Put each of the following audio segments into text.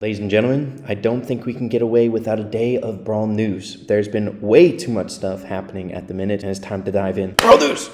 Ladies and gentlemen, I don't think we can get away without a day of Brawl news. There's been way too much stuff happening at the minute, and it's time to dive in. Brawl news!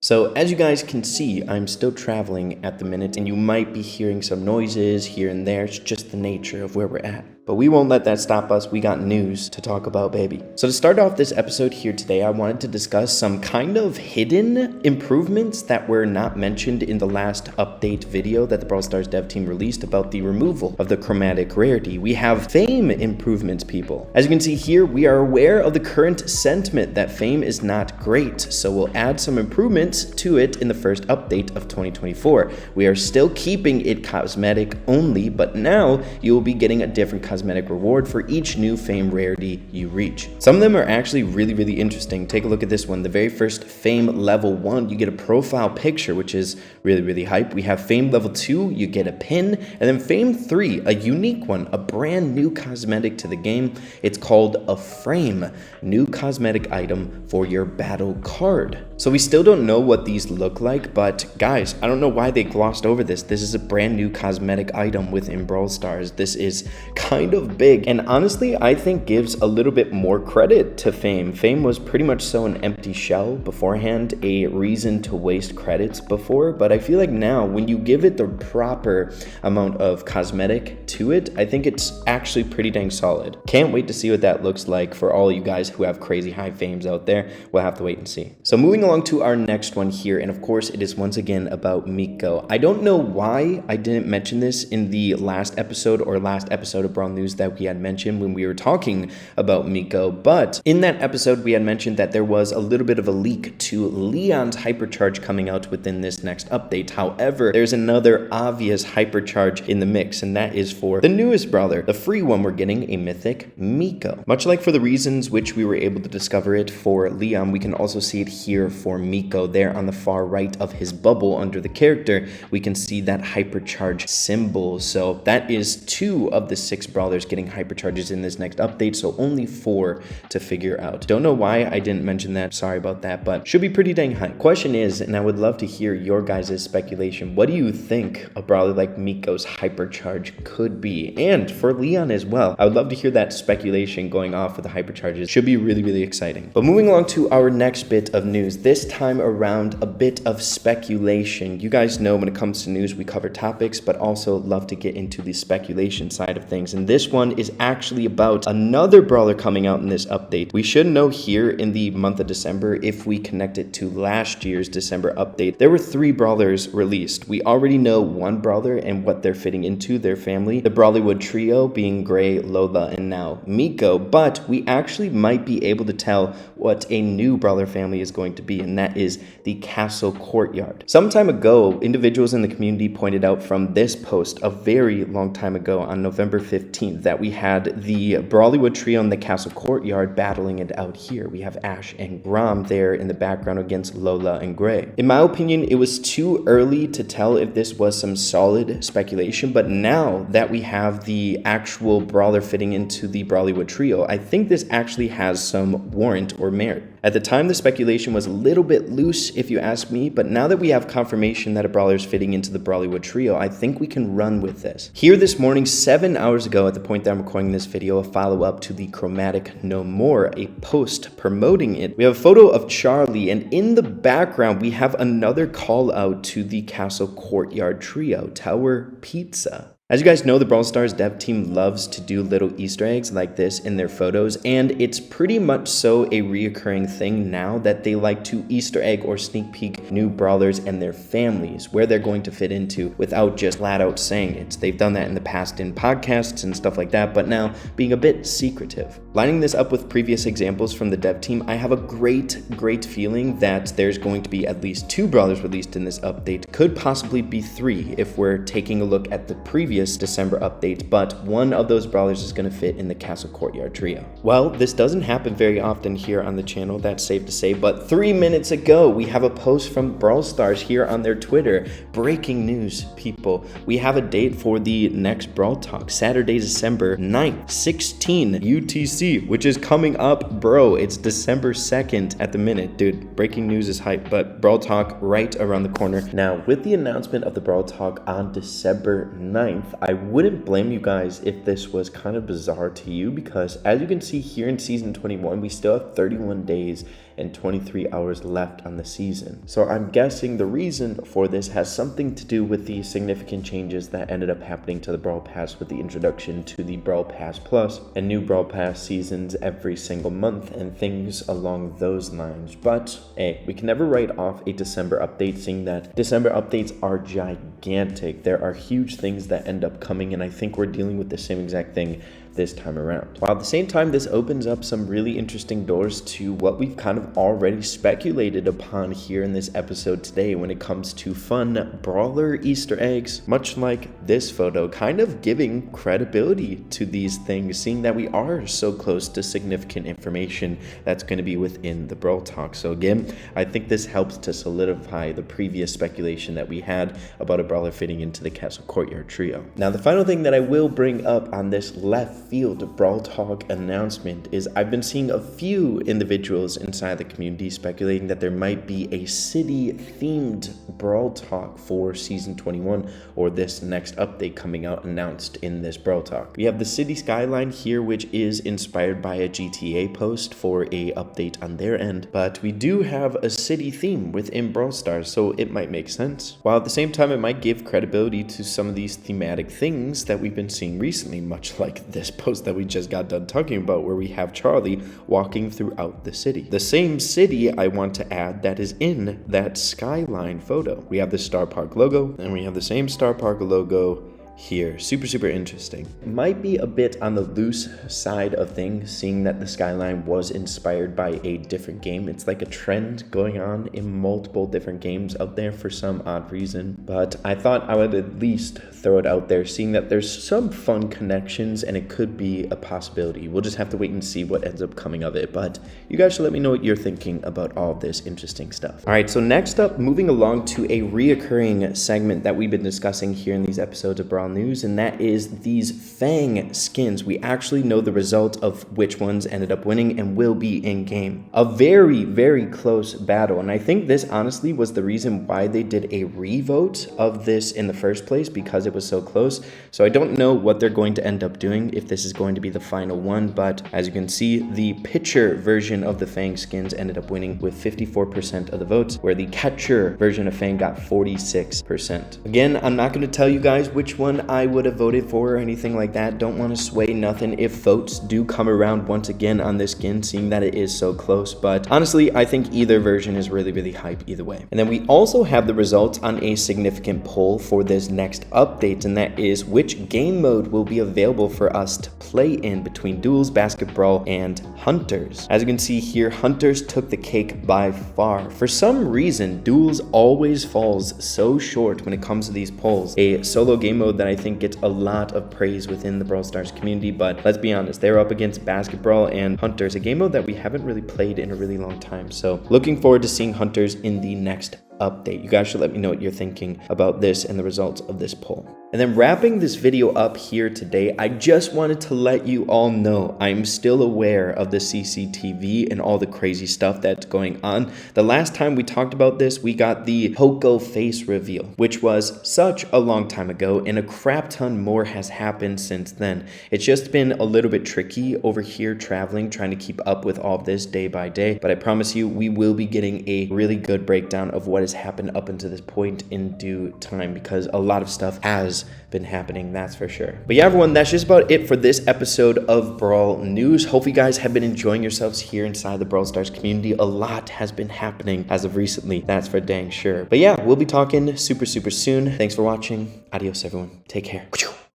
So as you guys can see, I'm still traveling at the minute, and you might be hearing some noises here and there. It's just the nature of where we're at. But we won't let that stop us. We got news to talk about, baby. So to start off this episode here today, I wanted to discuss some kind of hidden improvements that were not mentioned in the last update video that the Brawl Stars dev team released about the removal of the chromatic rarity. We have fame improvements, people. As you can see here, we are aware of the current sentiment that fame is not great. So we'll add some improvements to it in the first update of 2024. We are still keeping it cosmetic only, but now you will be getting a different cosmetic reward for each new fame rarity you reach. Some of them are actually really interesting. Take a look at this one. The very first fame level 1, you get a profile picture, which is really hype. We have fame level 2, you get a pin, and then fame 3, a unique one, a brand new cosmetic to the game. It's called a frame, new cosmetic item for your battle card. So we still don't know what these look like, but guys, I don't know why they glossed over this. This is a brand new cosmetic item within Brawl Stars. This is kind of big, and honestly, I think gives a little bit more credit to Fame. Fame was pretty much so an empty shell beforehand, a reason to waste credits before, but I feel like now when you give it the proper amount of cosmetic to it, I think it's actually pretty dang solid. Can't wait to see what that looks like for all you guys who have crazy high fames out there. We'll have to wait and see. So moving along to our next one here, and of course it is once again about Miko. I don't know why I didn't mention this in the last episode of Brawl News that we had mentioned when we were talking about Miko, but in that episode we had mentioned that there was a little bit of a leak to Leon's hypercharge coming out within this next update. However, there's another obvious hypercharge in the mix, and that is for the newest brawler, the free one we're getting, a mythic Miko. Much like for the reasons which we were able to discover it for Leon, we can also see it here for Miko. There on the far right of his bubble under the character, we can see that hypercharge symbol. So that is 2 of the 6 brawlers getting hypercharges in this next update, so only 4 to figure out. Don't know why I didn't mention that, sorry about that, but should be pretty dang high. Question is, and I would love to hear your guys' speculation, what do you think a brawler like Miko's hypercharge could be? And for Leon as well, I would love to hear that speculation going off with the hypercharges. Should be really exciting. But moving along to our next bit of news, this time around a bit of speculation. You guys know when it comes to news, we cover topics, but also love to get into the speculation side of things. And this one is actually about another brawler coming out in this update. We should know here in the month of December, if we connect it to last year's December update, there were 3 brawlers released. We already know 1 brawler and what they're fitting into, their family. The Brawlwood trio being Gray, Lola, and now Miko. But we actually might be able to tell what a new brawler family is going to be, and that is the Castle Courtyard. Some time ago, individuals in the community pointed out from this post a very long time ago on November 15th that we had the Brawlwood trio in the Castle Courtyard battling it out here. We have Ash and Grom there in the background against Lola and Gray. In my opinion, it was too early to tell if this was some solid speculation, but now that we have the actual brawler fitting into the Brawlwood trio, I think this actually has some warrant or merit. At the time, the speculation was a little bit loose, if you ask me, but now that we have confirmation that a brawler is fitting into the Brawlwood trio, I think we can run with this. Here this morning, 7 hours ago, at the point that I'm recording this video, a follow-up to the Chromatic No More, a post promoting it. We have a photo of Charlie, and in the background, we have another call out to the Castle Courtyard trio, Tower Pizza. As you guys know, the Brawl Stars dev team loves to do little Easter eggs like this in their photos, and it's pretty much so a reoccurring thing now that they like to Easter egg or sneak peek new brawlers and their families, where they're going to fit into without just flat out saying it. They've done that in the past in podcasts and stuff like that, but now being a bit secretive. Lining this up with previous examples from the dev team, I have a great feeling that there's going to be at least 2 brawlers released in this update, could possibly be 3 if we're taking a look at the previous previous December updates, but one of those brawlers is going to fit in the Castle Courtyard trio. Well, this doesn't happen very often here on the channel, that's safe to say, but 3 minutes ago, we have a post from BrawlStarRey here on their Twitter. Breaking news, people. We have a date for the next Brawl Talk, Saturday, December 9th, 16 UTC, which is coming up, bro. It's December 2nd at the minute. Dude, breaking news is hype, but Brawl Talk right around the corner. Now, with the announcement of the Brawl Talk on December 9th, I wouldn't blame you guys if this was kind of bizarre to you, because as you can see here in Season 21, we still have 31 days and 23 hours left on the season. So I'm guessing the reason for this has something to do with the significant changes that ended up happening to the Brawl Pass with the introduction to the Brawl Pass Plus and new Brawl Pass seasons every single month and things along those lines. But hey, we can never write off a December update, seeing that December updates are gigantic. There are huge things that end up coming, and I think we're dealing with the same exact thing this time around. While at the same time, this opens up some really interesting doors to what we've kind of already speculated upon here in this episode today when it comes to fun brawler Easter eggs, much like this photo, kind of giving credibility to these things, seeing that we are so close to significant information that's going to be within the Brawl Talk. So again, I think this helps to solidify the previous speculation that we had about a brawler fitting into the Castle Courtyard trio. Now, the final thing that I will bring up on this left field Brawl Talk announcement is I've been seeing a few individuals inside the community speculating that there might be a city themed Brawl Talk for season 21, or this next update coming out announced in this Brawl Talk. We have the city skyline here, which is inspired by a GTA post for a update on their end, but we do have a city theme within Brawl Stars, so it might make sense, while at the same time it might give credibility to some of these thematic things that we've been seeing recently, much like this post that we just got done talking about, where we have Charlie walking throughout the city. The same city, I want to add, that is in that skyline photo. We have the Star Park logo, and we have the same Star Park logo here. Super interesting. It might be a bit on the loose side of things, seeing that the skyline was inspired by a different game. It's like a trend going on in multiple different games out there for some odd reason, but I thought I would at least throw it out there, seeing that there's some fun connections and it could be a possibility. We'll just have to wait and see what ends up coming of it, but you guys should let me know what you're thinking about all of this interesting stuff. All right, so next up, moving along to a reoccurring segment that we've been discussing here in these episodes of Brawl News, and that is these Fang skins. We actually know the result of which ones ended up winning and will be in game. A very close battle, and I think this honestly was the reason why they did a revote of this in the first place, because it was so close. So I don't know what they're going to end up doing, if this is going to be the final one, but as you can see, the pitcher version of the Fang skins ended up winning with 54% of the votes, where the catcher version of Fang got 46%. Again, I'm not going to tell you guys which one I would have voted for or anything like that. Don't want to sway nothing if votes do come around once again on this skin, seeing that it is so close, but honestly, I think either version is really hype either way. And then we also have the results on a significant poll for this next update, and that is which game mode will be available for us to play in between duels, basketball, and hunters. As you can see here, hunters took the cake by far. For some reason, duels always falls so short when it comes to these polls. A solo game mode that I think gets a lot of praise within the Brawl Stars community, but let's be honest, they're up against basketball and hunters, a game mode that we haven't really played in a really long time. So looking forward to seeing hunters in the next update. You guys should let me know what you're thinking about this and the results of this poll. And then wrapping this video up here today, I just wanted to let you all know I'm still aware of the CCTV and all the crazy stuff that's going on. The last time we talked about this, we got the Poco face reveal, which was such a long time ago, and a crap ton more has happened since then. It's just been a little bit tricky over here traveling, trying to keep up with all of this day by day, but I promise you we will be getting a really good breakdown of what has happened up until this point in due time, because a lot of stuff has been happening, that's for sure. But yeah, everyone, that's just about it for this episode of Brawl News. Hope you guys have been enjoying yourselves here inside the Brawl Stars community. A lot has been happening as of recently, that's for dang sure. But yeah, we'll be talking super soon. Thanks for watching. Adios, everyone. Take care.